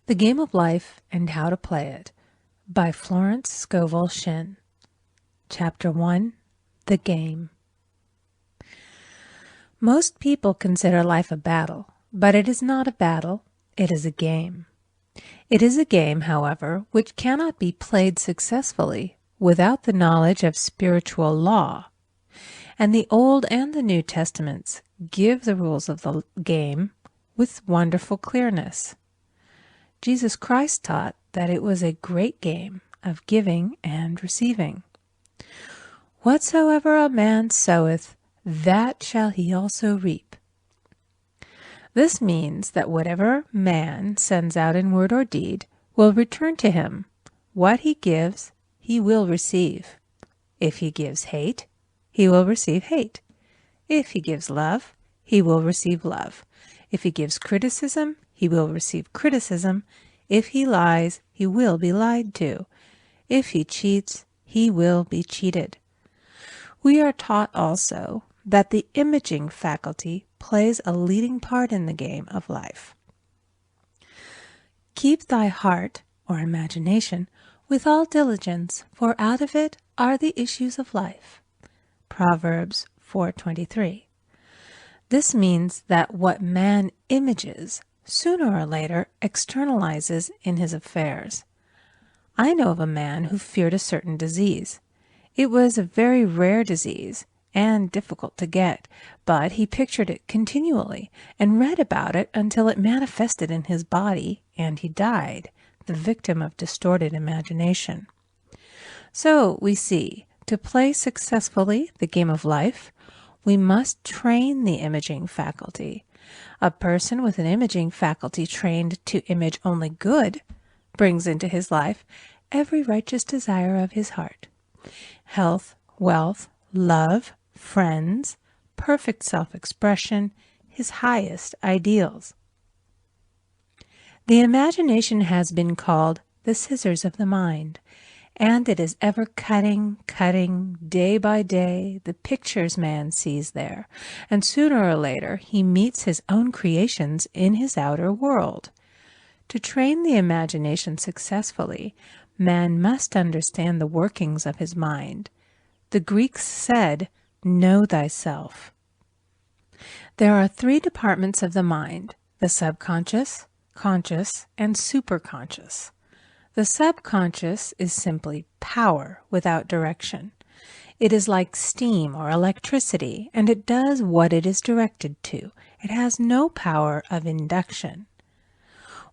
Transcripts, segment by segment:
The Game of Life and How to Play It by Florence Scovel Shinn. Chapter 1. The Game. Most people consider life a battle, but it is not a battle, it is a game. It is a game, however, which cannot be played successfully without the knowledge of spiritual law. And the Old and the New Testaments give the rules of the game with wonderful clearness. Jesus Christ taught that it was a great game of giving and receiving. Whatsoever a man soweth, that shall he also reap. This means that whatever man sends out in word or deed will return to him. What he gives, he will receive. If he gives hate, he will receive hate. If he gives love, he will receive love. If he gives criticism, he will receive criticism. If he lies, he will be lied to. If he cheats, he will be cheated. We are taught also that the imaging faculty plays a leading part in the game of life. Keep thy heart, or imagination, with all diligence, for out of it are the issues of life. Proverbs 4:23. This means that what man images sooner or later externalizes in his affairs. I know of a man who feared a certain disease. It was a very rare disease and difficult to get, but he pictured it continually and read about it until it manifested in his body and he died, the victim of distorted imagination. So we see, to play successfully the game of life, we must train the imaging faculty. A person with an imaging faculty trained to image only good brings into his life every righteous desire of his heart. Health, wealth, love, friends, perfect self-expression, his highest ideals. The imagination has been called the scissors of the mind, and it is ever cutting, day by day, the pictures man sees there, and sooner or later he meets his own creations in his outer world. To train the imagination successfully, man must understand the workings of his mind. The Greeks said, "Know thyself." There are three departments of the mind: the subconscious, conscious, and superconscious. The subconscious is simply power without direction. It is like steam or electricity, and it does what it is directed to. It has no power of induction.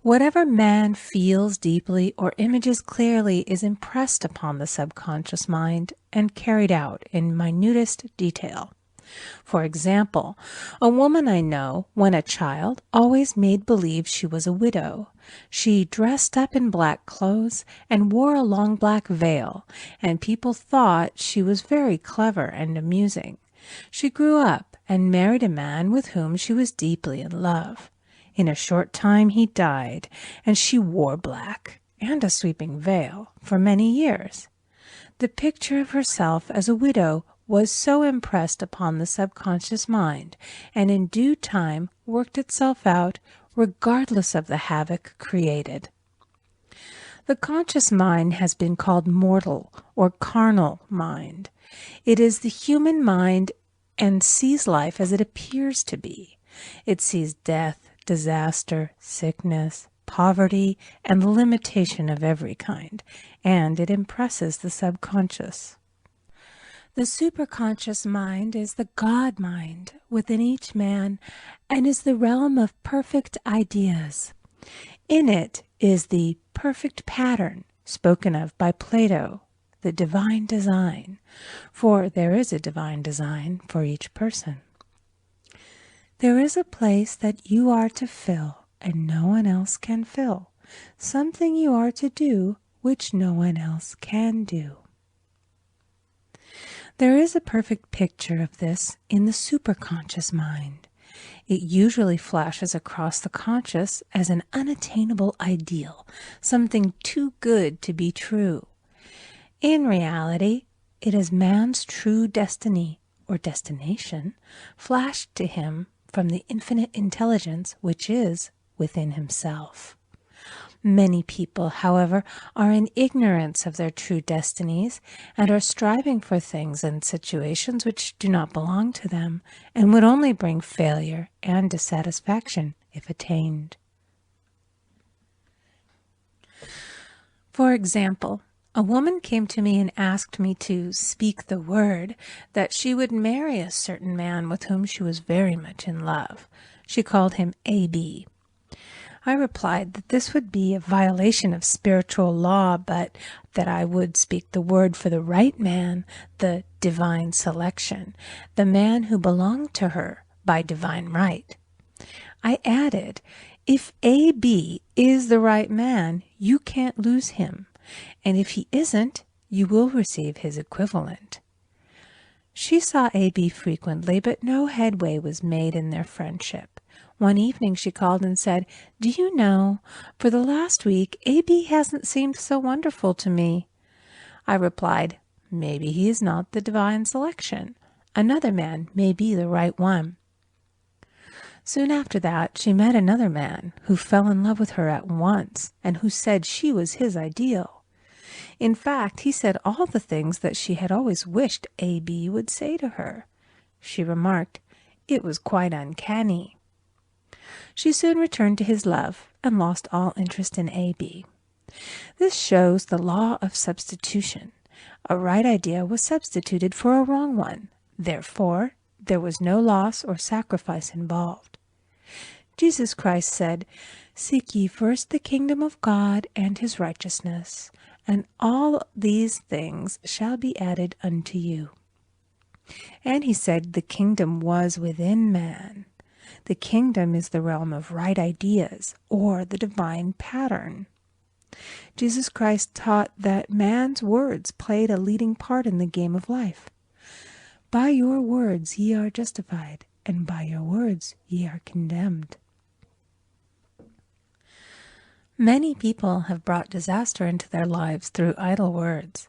Whatever man feels deeply or images clearly is impressed upon the subconscious mind and carried out in minutest detail. For example, a woman I know, when a child, always made believe she was a widow. She dressed up in black clothes and wore a long black veil, and people thought she was very clever and amusing. She grew up and married a man with whom she was deeply in love. In a short time he died, and she wore black and a sweeping veil for many years. The picture of herself as a widow was so impressed upon the subconscious mind, and in due time worked itself out regardless of the havoc created. The conscious mind has been called mortal or carnal mind. It is the human mind and sees life as it appears to be. It sees death, disaster, sickness, poverty, and limitation of every kind, and it impresses the subconscious. The superconscious mind is the God mind within each man and is the realm of perfect ideas. In it is the perfect pattern spoken of by Plato, the divine design, for there is a divine design for each person. There is a place that you are to fill and no one else can fill, something you are to do which no one else can do. There is a perfect picture of this in the superconscious mind. It usually flashes across the conscious as an unattainable ideal, something too good to be true. In reality, it is man's true destiny or destination flashed to him from the infinite intelligence which is within himself. Many people, however, are in ignorance of their true destinies and are striving for things and situations which do not belong to them and would only bring failure and dissatisfaction if attained. For example, a woman came to me and asked me to speak the word that she would marry a certain man with whom she was very much in love. She called him A.B. I replied that this would be a violation of spiritual law, but that I would speak the word for the right man, the divine selection, the man who belonged to her by divine right. I added, if A.B. is the right man, you can't lose him, and if he isn't, you will receive his equivalent. She saw A.B. frequently, but no headway was made in their friendship. One evening she called and said, "Do you know, for the last week, A.B. hasn't seemed so wonderful to me." I replied, "Maybe he is not the divine selection. Another man may be the right one." Soon after that, she met another man who fell in love with her at once and who said she was his ideal. In fact, he said all the things that she had always wished A.B. would say to her. She remarked, it was quite uncanny. She soon returned to his love and lost all interest in A.B. This shows the law of substitution. A right idea was substituted for a wrong one. Therefore, there was no loss or sacrifice involved. Jesus Christ said, "Seek ye first the kingdom of God and his righteousness, and all these things shall be added unto you." And he said the kingdom was within man. The kingdom is the realm of right ideas, or the divine pattern. Jesus Christ taught that man's words played a leading part in the game of life. By your words ye are justified, and by your words ye are condemned. Many people have brought disaster into their lives through idle words.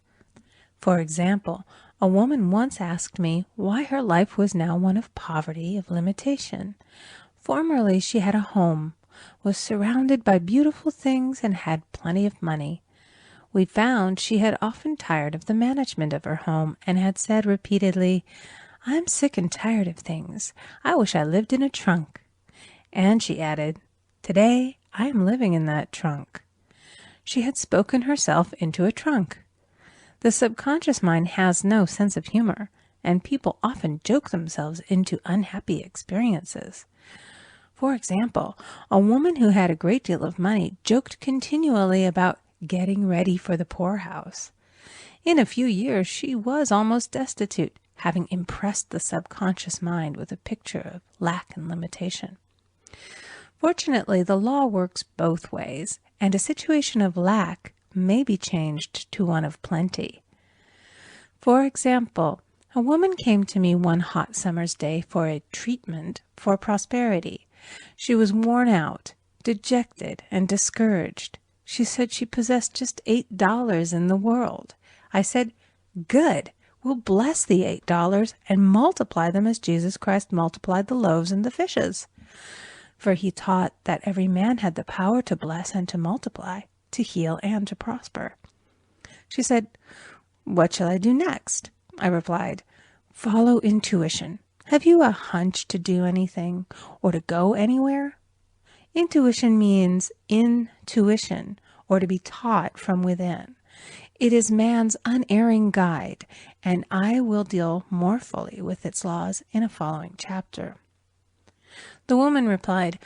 For example, a woman once asked me why her life was now one of poverty, of limitation. Formerly she had a home, was surrounded by beautiful things, and had plenty of money. We found she had often tired of the management of her home and had said repeatedly, "I'm sick and tired of things. I wish I lived in a trunk." And she added, "Today I am living in that trunk." She had spoken herself into a trunk. The subconscious mind has no sense of humor, and people often joke themselves into unhappy experiences. For example, a woman who had a great deal of money joked continually about getting ready for the poorhouse. In a few years she was almost destitute, having impressed the subconscious mind with a picture of lack and limitation. Fortunately, the law works both ways, and a situation of lack may be changed to one of plenty. For example, a woman came to me one hot summer's day for a treatment for prosperity. She was worn out, dejected, and discouraged. She said she possessed just $8 in the world. I said, "Good, we'll bless the $8 and multiply them as Jesus Christ multiplied the loaves and the fishes." For he taught that every man had the power to bless and to multiply, to heal and to prosper. She said, "What shall I do next?" I replied, "Follow intuition. Have you a hunch to do anything or to go anywhere?" Intuition means intuition, or to be taught from within. It is man's unerring guide, and I will deal more fully with its laws in a following chapter. The woman replied,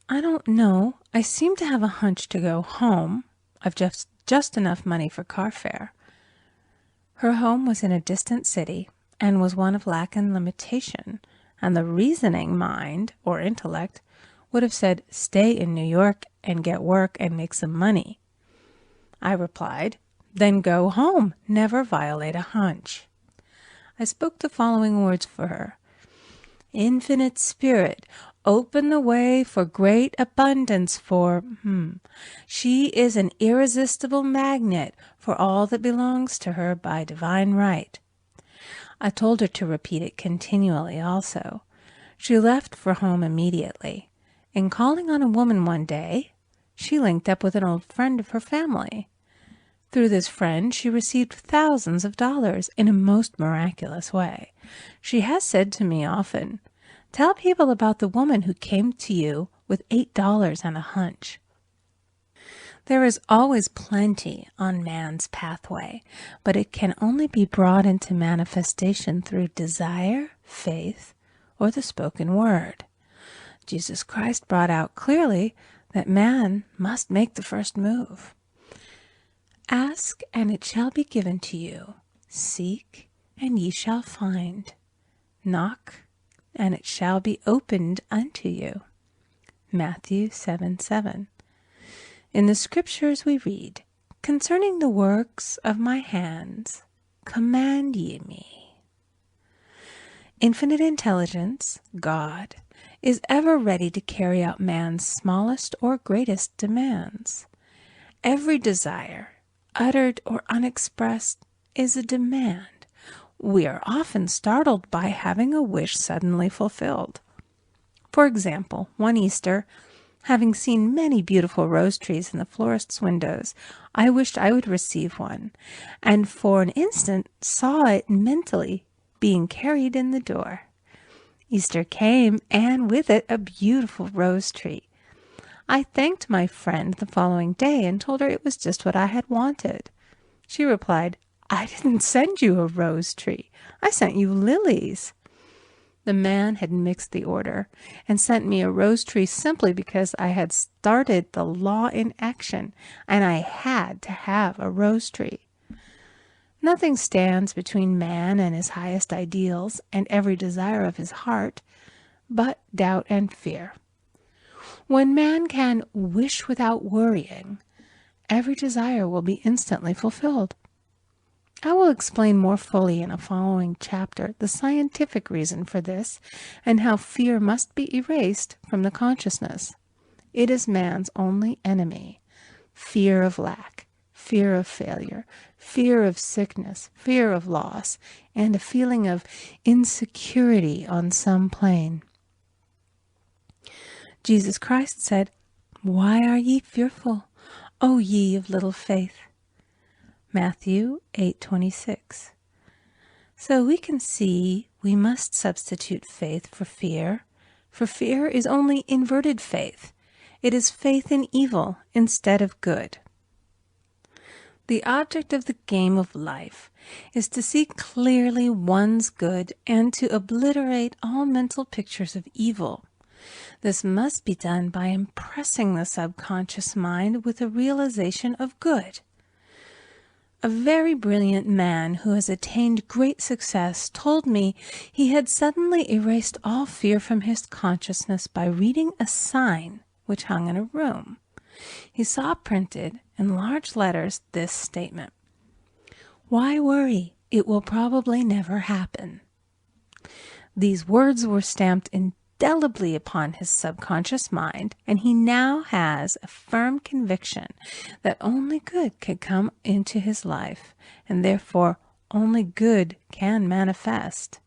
"I don't know. I seem to have a hunch to go home. I've just enough money for car fare." Her home was in a distant city and was one of lack and limitation, and the reasoning mind, or intellect, would have said, "Stay in New York and get work and make some money." I replied, "Then go home. Never violate a hunch." I spoke the following words for her. "Infinite Spirit, open the way for great abundance for She is an irresistible magnet for all that belongs to her by divine right." I told her to repeat it continually also. She left for home immediately, and calling on a woman one day, She linked up with an old friend of her family. Through this friend, she received thousands of dollars in a most miraculous way. She has said to me often, "Tell people about the woman who came to you with $8 and a hunch." There is always plenty on man's pathway, but it can only be brought into manifestation through desire, faith, or the spoken word. Jesus Christ brought out clearly that man must make the first move. Ask, and it shall be given to you. Seek, and ye shall find. Knock, and it shall be opened unto you. Matthew 7:7. In the Scriptures we read, "Concerning the works of my hands, command ye me." Infinite intelligence, God, is ever ready to carry out man's smallest or greatest demands. Every desire, uttered or unexpressed, is a demand. We are often startled by having a wish suddenly fulfilled. For example, one Easter, having seen many beautiful rose trees in the florist's windows, I wished I would receive one, and for an instant saw it mentally being carried in the door. Easter came, and with it a beautiful rose tree. I thanked my friend the following day and told her it was just what I had wanted. She replied, "I didn't send you a rose tree. I sent you lilies." The man had mixed the order and sent me a rose tree simply because I had started the law in action, and I had to have a rose tree. Nothing stands between man and his highest ideals and every desire of his heart but doubt and fear. When man can wish without worrying, every desire will be instantly fulfilled. I will explain more fully in a following chapter the scientific reason for this and how fear must be erased from the consciousness. It is man's only enemy. Fear of lack, fear of failure, fear of sickness, fear of loss, and a feeling of insecurity on some plane. Jesus Christ said, "Why are ye fearful, O ye of little faith?" Matthew 8:26. So we can see we must substitute faith for fear is only inverted faith. It is faith in evil instead of good. The object of the game of life is to see clearly one's good and to obliterate all mental pictures of evil. This must be done by impressing the subconscious mind with a realization of good. A very brilliant man who has attained great success told me he had suddenly erased all fear from his consciousness by reading a sign which hung in a room. He saw printed in large letters this statement: "Why worry? It will probably never happen." These words were stamped indelibly upon his subconscious mind, and he now has a firm conviction that only good can come into his life, and therefore only good can manifest.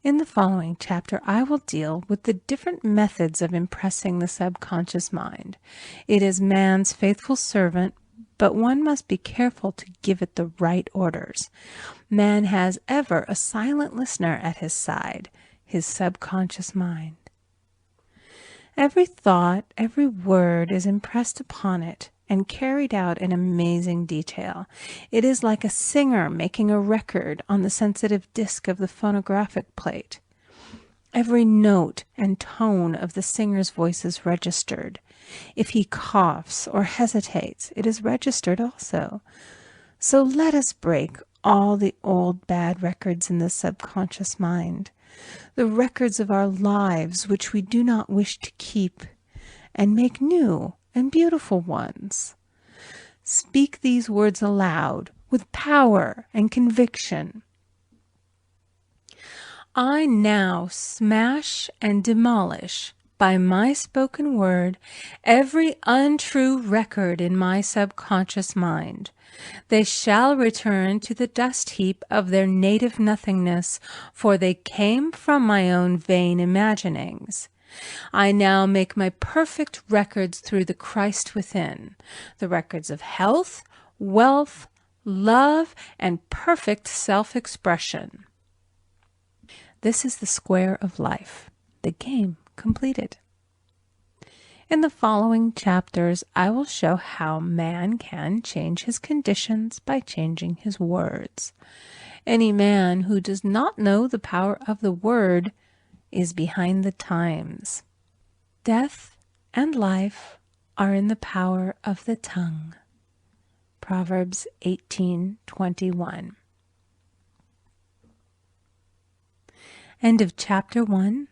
In the following chapter, I will deal with the different methods of impressing the subconscious mind. It is man's faithful servant, but one must be careful to give it the right orders. Man has ever a silent listener at his side, his subconscious mind. Every thought, every word is impressed upon it and carried out in amazing detail. It is like a singer making a record on the sensitive disc of the phonographic plate. Every note and tone of the singer's voice is registered. If he coughs or hesitates, it is registered also. So let us break all the old bad records in the subconscious mind, the records of our lives which we do not wish to keep, and make new and beautiful ones. Speak these words aloud with power and conviction. I now smash and demolish by my spoken word every untrue record in my subconscious mind. They shall return to the dust heap of their native nothingness, for they came from my own vain imaginings. I now make my perfect records through the Christ within, the records of health, wealth, love, and perfect self-expression. This is the square of life, the game completed. In the following chapters, I will show how man can change his conditions by changing his words. Any man who does not know the power of the word is behind the times. Death and life are in the power of the tongue. Proverbs 18:21. End of chapter 1.